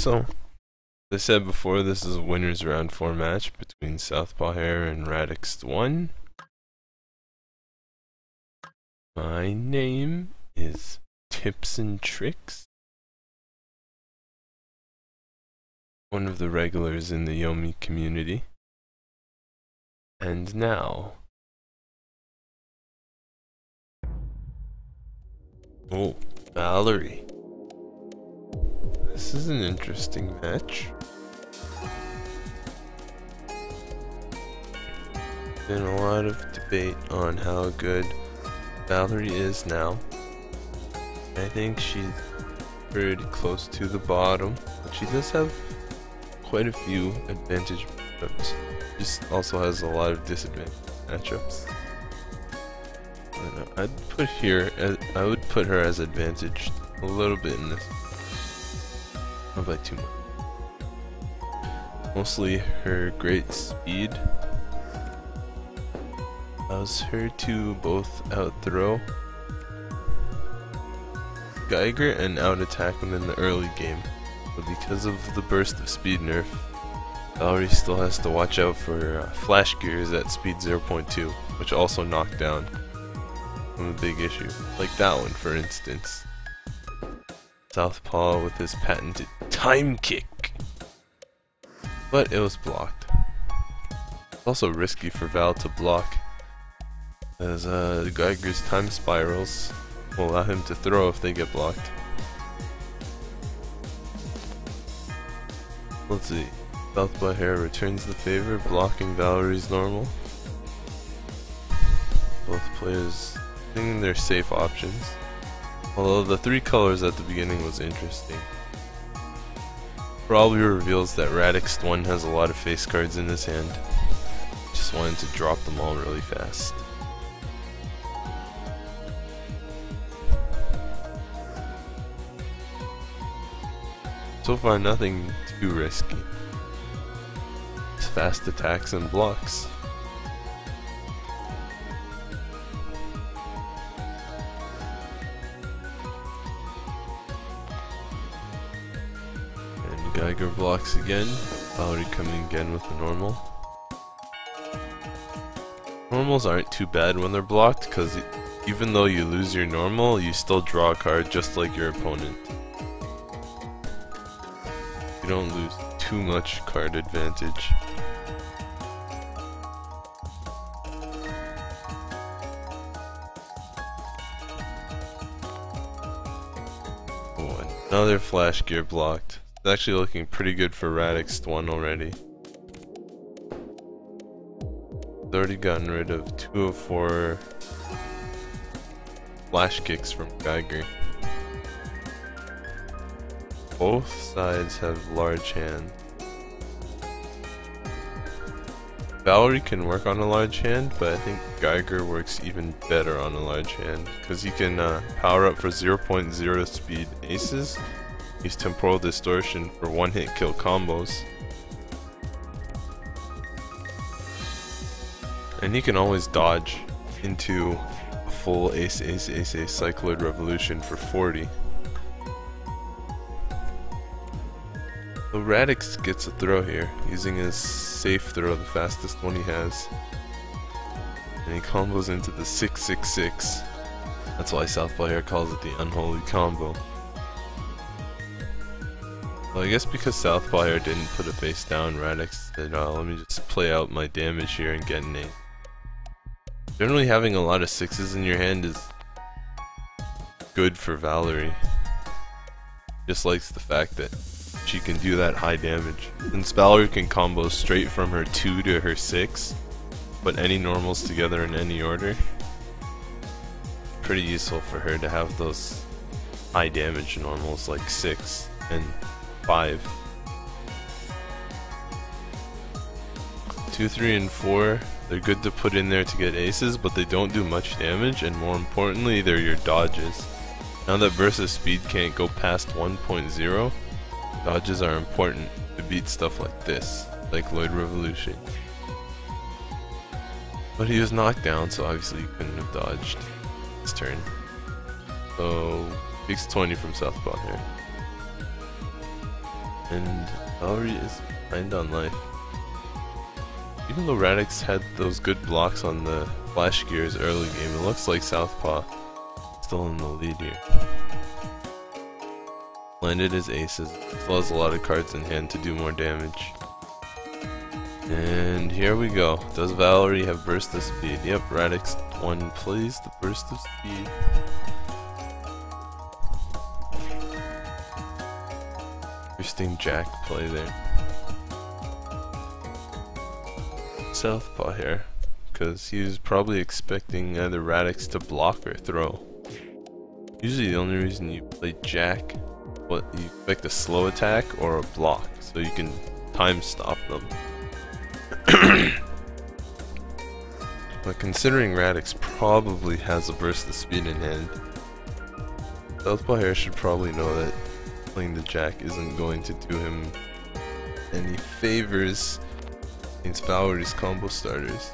So, as I said before, this is a winners round 4 match between Southpaw Hare and Ratxt1. My name is Tipzntrix, one of the regulars in the Yomi community. And now... oh, Valerie. This is an interesting match. Been a lot of debate on how good Valerie is now. I think she's pretty close to the bottom, but she does have quite a few advantage matchups. She also has a lot of disadvantage matchups. I would put her as advantaged a little bit in this. Not by too much. Mostly her great speed allows her to both out-throw Geiger and out-attack him in the early game. But because of the burst of speed nerf, Valerie still has to watch out for flash gears at speed 0.2, which also knock down a big issue. Like that one, for instance. Southpaw with his patented time kick. But it was blocked. It's also risky for Val to block, as Geiger's time spirals will allow him to throw if they get blocked. Let's see. Southpaw Hare returns the favor, blocking Valerie's normal. Both players thinking they're safe options. Although the 3 colors at the beginning was interesting. Probably reveals that Ratxt1 has a lot of face cards in his hand. Just wanted to drop them all really fast. So far nothing too risky. Just fast attacks and blocks. Geiger blocks again. Valerie coming again with the normal. Normals aren't too bad when they're blocked, because even though you lose your normal, you still draw a card just like your opponent. You don't lose too much card advantage. Oh, another flash gear blocked. It's actually looking pretty good for Ratxt1 already. He's already gotten rid of 2 of 4 flash kicks from Geiger. Both sides have large hands. Valerie can work on a large hand, but I think Geiger works even better on a large hand, because he can power up for 0.0 speed aces. Use temporal distortion for 1-hit kill combos. And he can always dodge into a full ace cycloid revolution for 40. So Ratxt gets a throw here, using his safe throw, the fastest one he has. And he combos into the 666. That's why Southpaw Hare calls it the unholy combo. Well, I guess because Southpaw Hare didn't put a face down, Ratxt said, let me just play out my damage here and get an 8. Generally having a lot of 6s in your hand is good for Valerie. Just likes the fact that she can do that high damage. Since Valerie can combo straight from her 2 to her 6, put any normals together in any order, pretty useful for her to have those high damage normals like 6 and 5. 2, 3, and 4, they're good to put in there to get aces, but they don't do much damage, and more importantly, they're your dodges. Now that burst of speed can't go past 1.0, dodges are important to beat stuff like this, like Lloyd Revolution. But he was knocked down, so obviously he couldn't have dodged his turn. So, takes 20 from Southpaw Hare. and Valerie is behind on life. Even though Ratxt had those good blocks on the flash gears early game, it looks like Southpaw still in the lead here. Landed his aces, still has a lot of cards in hand to do more damage. And here we go. Does Valerie have burst of speed? Yep, Ratxt1 plays the burst of speed. Interesting jack play there. Southpaw Hare, because he was probably expecting either Ratxt to block or throw. Usually the only reason you play jack, you expect a slow attack or a block, so you can time stop them. But considering Ratxt probably has a burst of speed in hand, Southpaw Hare should probably know that playing the jack isn't going to do him any favors against Valerie's combo starters.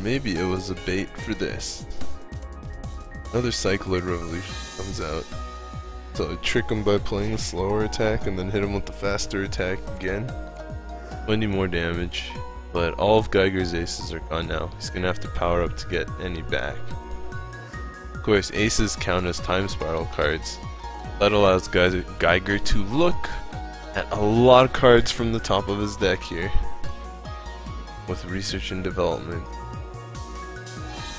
Maybe it was a bait for this. Another Cycloid Revolution comes out. So I trick him by playing a slower attack and then hit him with the faster attack again. 20 more damage, but all of Geiger's aces are gone now. He's gonna have to power up to get any back. Of course, aces count as time spiral cards. That allows Geiger to look at a lot of cards from the top of his deck here. With research and development,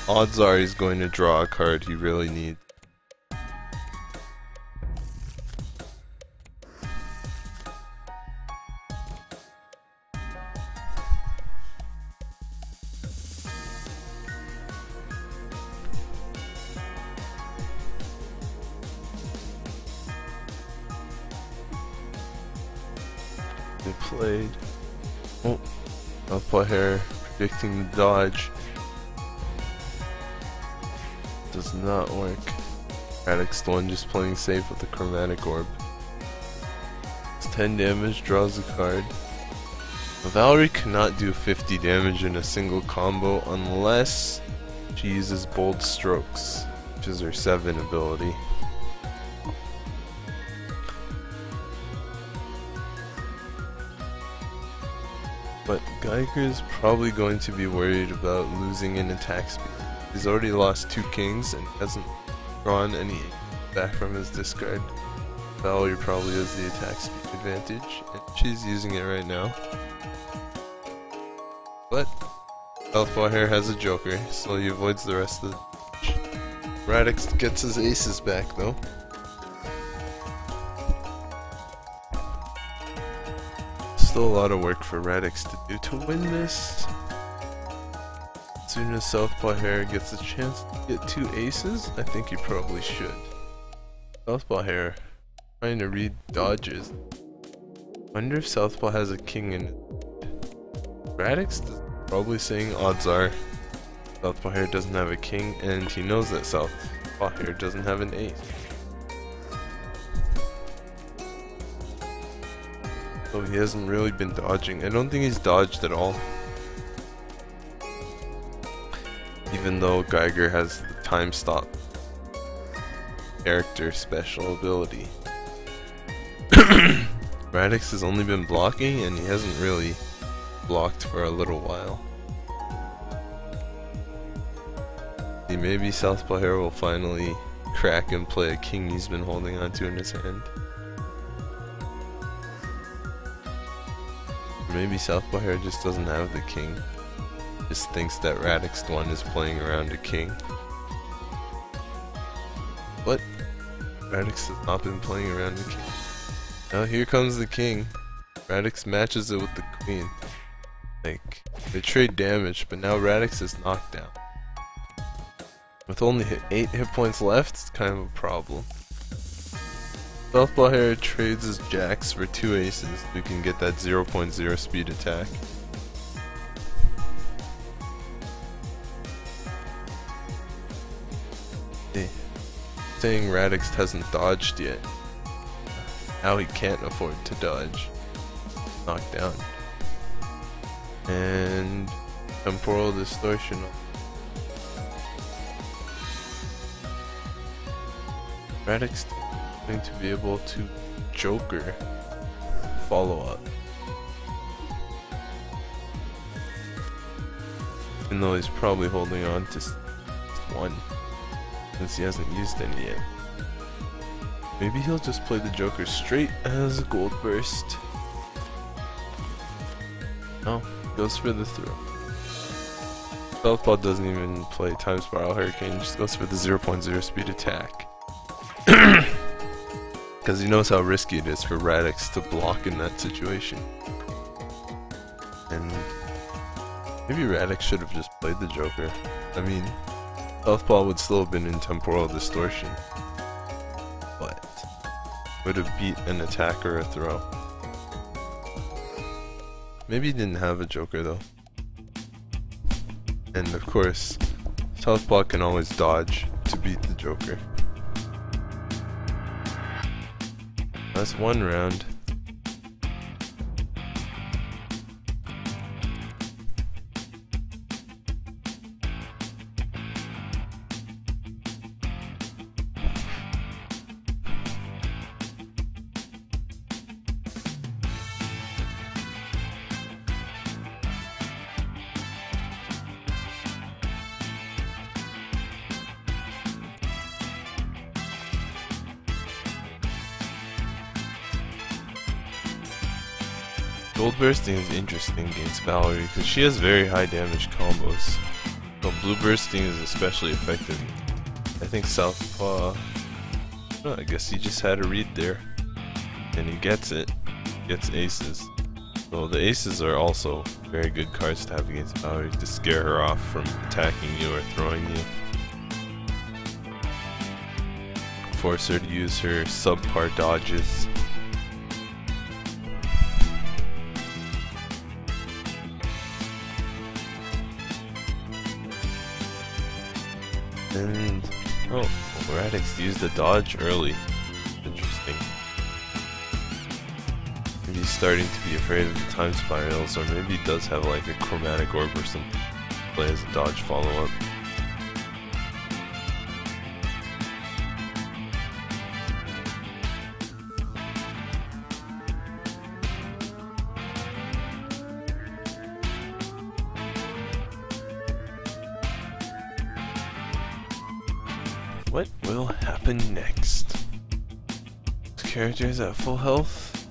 odds are he's going to draw a card he really needs. They played. Oh, Southpaw Hare predicting the dodge. Does not work. Ratxt1 just playing safe with the chromatic orb. It's 10 damage, draws a card. Valerie cannot do 50 damage in a single combo unless she uses Bold Strokes, which is her 7 ability. But Geiger's probably going to be worried about losing in attack speed. He's already lost 2 kings and hasn't drawn any back from his discard. Valerie probably has the attack speed advantage, and she's using it right now. But Southpaw Hare has a joker, so he avoids the rest of the damage. Ratxt gets his aces back though. Still a lot of work for Ratxt to do to win this. As soon as Southpaw Hare gets a chance to get 2 aces, I think he probably should. Southpaw Hare trying to read dodges. Wonder if Southpaw has a king in it. Ratxt is probably saying odds are Southpaw Hare doesn't have a king, and he knows that Southpaw Hare doesn't have an ace. So he hasn't really been dodging. I don't think he's dodged at all. Even though Geiger has the time stop character special ability. Ratxt has only been blocking, and he hasn't really blocked for a little while. See, maybe Southpaw Hare will finally crack and play a king he's been holding onto in his hand. Maybe Southpaw Hare just doesn't have the king. Just thinks that Ratxt1 is playing around a king. But Ratxt has not been playing around a king. Now here comes the king. Ratxt matches it with the queen. Like, they trade damage, but now Ratxt is knocked down. With only 8 hit points left, it's kind of a problem. Southpaw Hare trades his jacks for 2 aces so he can get that 0.0 speed attack. Saying Ratxt hasn't dodged yet. Now he can't afford to dodge. Knocked down. And temporal distortion. Ratxt going to be able to joker follow-up. Even though he's probably holding on to one, since he hasn't used any yet. Maybe he'll just play the Joker straight as a gold burst. Oh, goes for the throw. Southpaw doesn't even play Time Spiral Hurricane, just goes for the 0.0 speed attack. Because he knows how risky it is for Ratxt to block in that situation. And maybe Ratxt should have just played the Joker. I mean, Southpaw would still have been in Temporal Distortion, but would have beat an attack or a throw. Maybe he didn't have a Joker though. And of course, Southpaw can always dodge to beat the Joker. That's one round. Gold bursting is interesting against Valerie because she has very high damage combos. So blue bursting is especially effective. I think Southpaw, well, I guess he just had a read there, and he gets it. Gets aces. So the aces are also very good cards to have against Valerie to scare her off from attacking you or throwing you. Force her to use her subpar dodges. And oh, Ratxt used the dodge early. Interesting. Maybe he's starting to be afraid of the time spirals, or maybe he does have like a chromatic orb or something to play as a dodge follow-up. What will happen next? This character is at full health.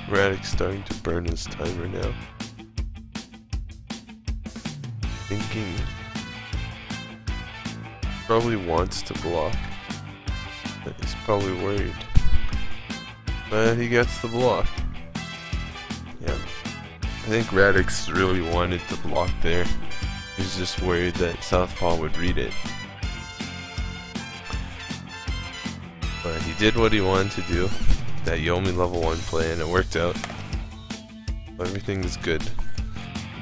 Ratxt starting to burn his timer now. Thinking. Probably wants to block, but he's probably worried. But he gets the block. Yeah. I think Ratxt really wanted to block there. He was just worried that Southpaw would read it. But he did what he wanted to do. That Yomi level 1 play, and it worked out. Everything's good.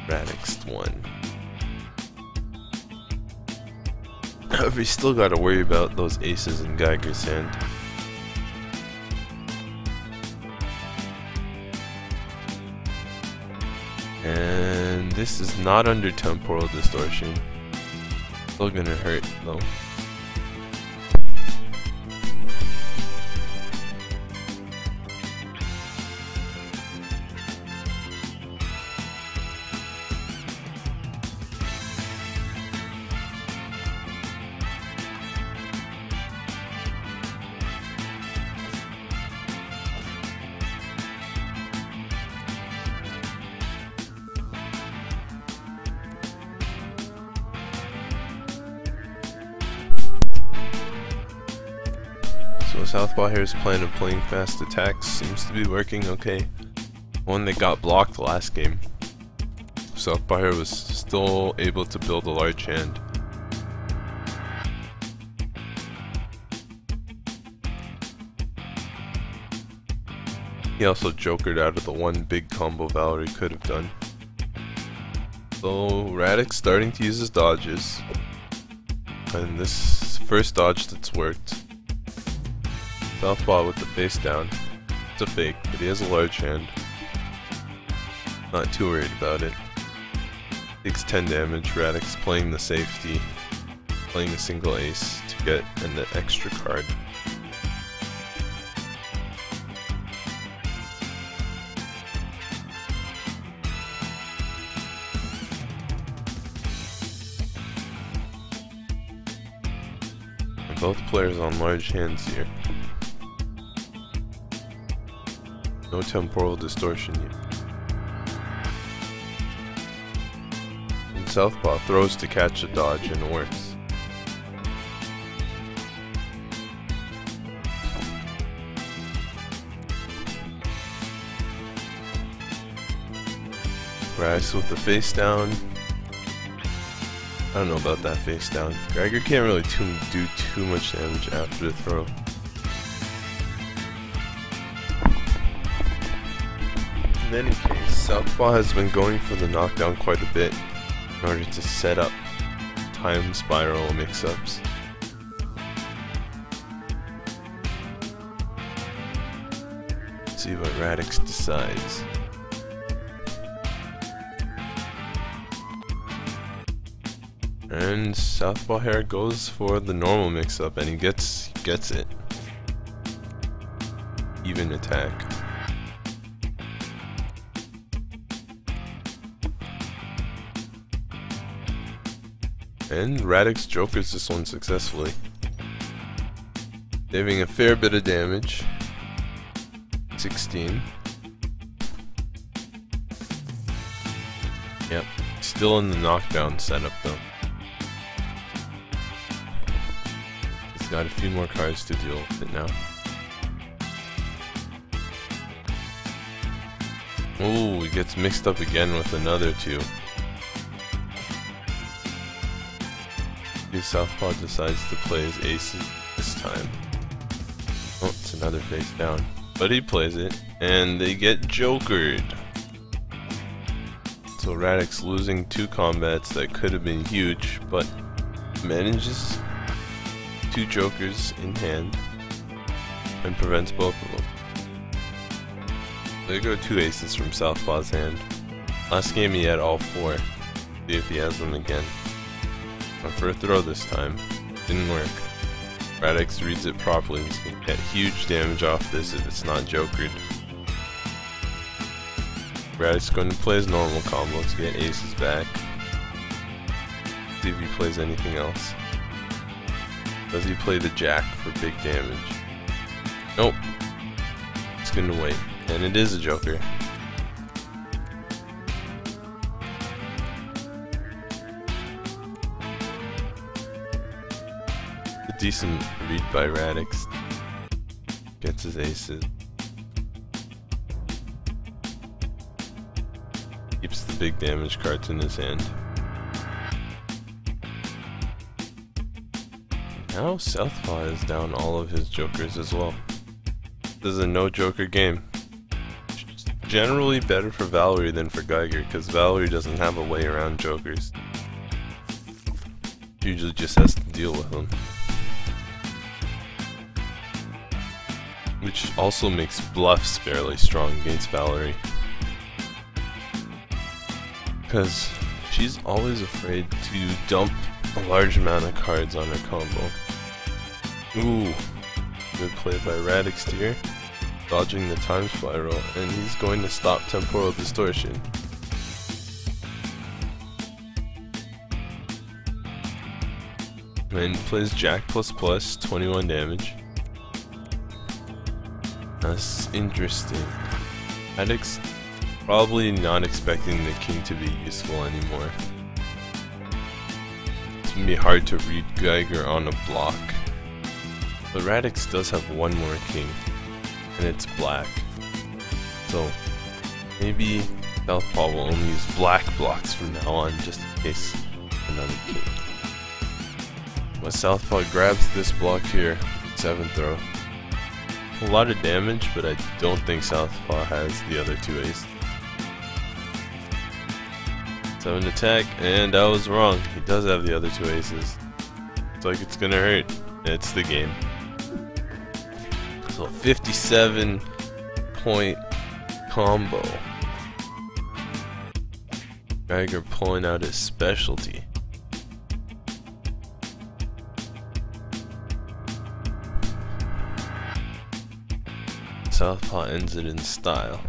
Ratxt1. However, you still gotta worry about those aces in Geiger's hand. And this is not under Temporal Distortion. Still gonna hurt though. So Southpaw Hare's plan of playing fast attacks seems to be working okay. One that got blocked last game. Southpaw Hare was still able to build a large hand. He also jokered out of the one big combo Valerie could have done. So Ratxt starting to use his dodges. And this first dodge that's worked. Southpaw with the face down. It's a fake, but he has a large hand. Not too worried about it. Takes 10 damage. Ratxt playing the safety, playing a single ace to get an extra card. And both players on large hands here. No temporal distortion yet. Southpaw throws to catch a dodge and it works. Ratxt with the face down. I don't know about that face down. Geiger can't really do too much damage after the throw. In any case, Southpaw has been going for the knockdown quite a bit in order to set up time spiral mix-ups. Let's see what Ratxt decides. And Southpaw Hare goes for the normal mix-up and he gets it. Even attack. And Ratxt jokers this one successfully, saving a fair bit of damage. 16. Yep, still in the knockdown setup though. He's got a few more cards to deal with it now. Ooh, he gets mixed up again with another two. Southpaw decides to play his aces this time. Oh, it's another face down. But he plays it, and they get jokered. So Ratxt losing 2 combats that could have been huge, but manages 2 jokers in hand and prevents both of them. There go 2 aces from Southpaw's hand. Last game he had all 4. See if he has them again. Went for a throw this time. Didn't work. Ratxt reads it properly. He's gonna get huge damage off this if it's not jokered. Ratxt going to play his normal combo to get aces back. See if he plays anything else. Does he play the jack for big damage? Nope. He's gonna wait. And it is a joker. Decent read by Ratxt. Gets his aces. Keeps the big damage cards in his hand. Now Southpaw is down all of his jokers as well. This is a no joker game. Generally better for Valerie than for Geiger, because Valerie doesn't have a way around jokers. Usually just has to deal with them. Which also makes bluffs fairly strong against Valerie. Because she's always afraid to dump a large amount of cards on her combo. Ooh, good play by Ratxt here. Dodging the time spiral, and he's going to stop temporal distortion. And plays Jack++, 21 damage. That's interesting. Ratxt probably not expecting the king to be useful anymore. It's gonna be hard to read Geiger on a block. But Ratxt does have one more king, and it's black. So maybe Southpaw will only use black blocks from now on, just in case another king. But Southpaw grabs this block here, 7th throw. A lot of damage, but I don't think Southpaw has the other 2 aces. 7 attack, and I was wrong. He does have the other 2 aces. It's like it's gonna hurt. It's the game. So 57 point combo. Geiger pulling out his specialty. Southpaw ends it in style.